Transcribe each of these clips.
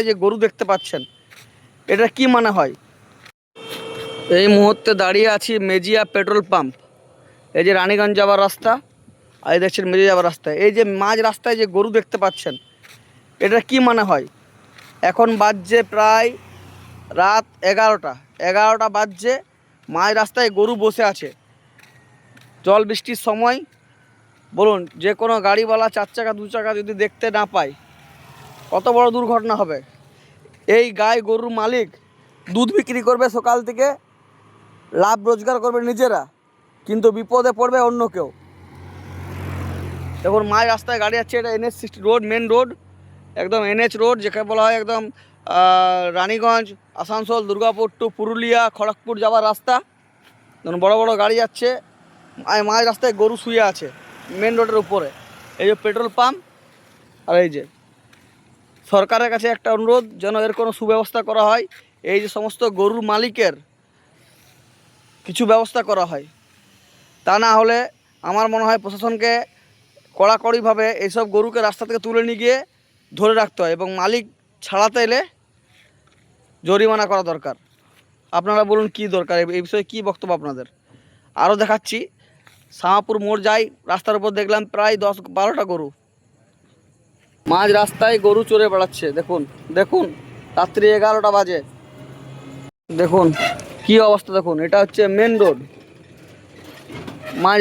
যে গরু দেখতে পাচ্ছেন, এটা কি মনে হয়? এই মুহূর্তে দাঁড়িয়ে আছি মেজিয়া পেট্রোল পাম্প। এই যে রানীগঞ্জ যাওয়ার রাস্তা, আর এই দেখছেন মেজিয়া যাওয়ার রাস্তা। এই যে মাঝ রাস্তায় যে গরু দেখতে পাচ্ছেন, এটা কি মনে হয়? এখন বাজছে প্রায় রাত 11টা বাজছে। মাঝ রাস্তায় গরু বসে আছে। জল বৃষ্টির সময় বলুন, যে কোনো গাড়িওয়ালা 4 চাকা 2 চাকা যদি দেখতে না পায়, কত বড় দুর্ঘটনা হবে। এই গায়ে গরুর মালিক দুধ বিক্রি করবে সকাল থেকে, লাভ রোজগার করবে নিজেরা, কিন্তু বিপদে পড়বে অন্য কেউ। দেখুন মাঝ রাস্তায় গাড়ি যাচ্ছে। এটা NH-60 রোড, মেন রোড, একদম NH রোড, যেখানে বলা হয় একদম রানীগঞ্জ, আসানসোল, দুর্গাপুর টু পুরুলিয়া, খড়গপুর যাওয়ার রাস্তা। দেখুন বড় বড় গাড়ি যাচ্ছে, মাঝ রাস্তায় গরু শুয়ে আছে মেন রোডের উপরে। এই যে পেট্রোল পাম্প, আর এই যে সরকারের কাছে একটা অনুরোধ, যেন এর কোনো সুব্যবস্থা করা হয়। এই যে সমস্ত গরুর মালিকের কিছু ব্যবস্থা করা হয়, তা না হলে আমার মনে হয় প্রশাসনকে কড়াকড়িভাবে এইসব গরুকে রাস্তা থেকে তুলে নিয়ে গিয়ে ধরে রাখতে হয়, এবং মালিক ছাড়াতে এলে জরিমানা করা দরকার। আপনারা বলুন কি দরকার, এই বিষয়ে কী বক্তব্য আপনাদের? আরও দেখাচ্ছি, শামাপুর মোড় যাই, রাস্তার উপর দেখলাম প্রায় 10-12টা গরু মাঝ রাস্তায় গরু চড়ে বেড়াচ্ছে। দেখুন দেখুন, রাত্রি 11টা বাজে, দেখুন কি অবস্থা। দেখুন এটা হচ্ছে মেন রোড, মাঝ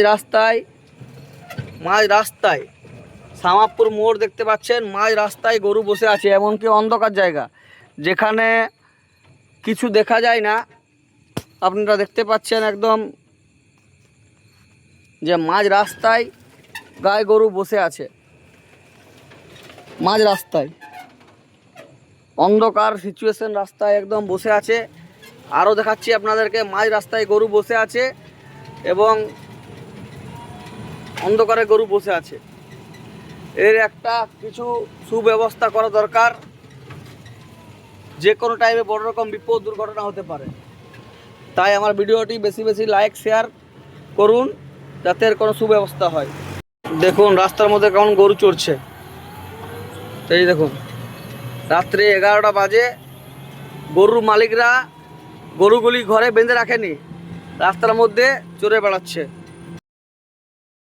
রাস্তায় শামাপুর মোড় দেখতে পাচ্ছেন। মাঝ রাস্তায় গরু বসে আছে, এমনকি অন্ধকার জায়গা যেখানে কিছু দেখা যায় না। আপনারা দেখতে পাচ্ছেন একদম যে মাঝ রাস্তায় গায়ে গরু বসে আছে, মাঝ রাস্তায় অন্ধকার সিচুয়েশন, রাস্তায় একদম বসে আছে। আরও দেখাচ্ছি আপনাদেরকে, মাঝ রাস্তায় গরু বসে আছে এবং অন্ধকারে গরু বসে আছে। এর একটা কিছু সুব্যবস্থা করা দরকার। যে কোনো টাইমে বড় রকম বিপদ দুর্ঘটনা হতে পারে, তাই আমার ভিডিওটি বেশি বেশি লাইক শেয়ার করুন, যাতে এর কোনো সুব্যবস্থা হয়। দেখুন রাস্তার মধ্যে কেমন গরু চড়ছে। এই দেখুন রাত্রে 11টা বাজে, গরুর মালিকরা গরুগুলি ঘরে বেঁধে রাখেনি, রাস্তার মধ্যে চড়ে বেড়াচ্ছে।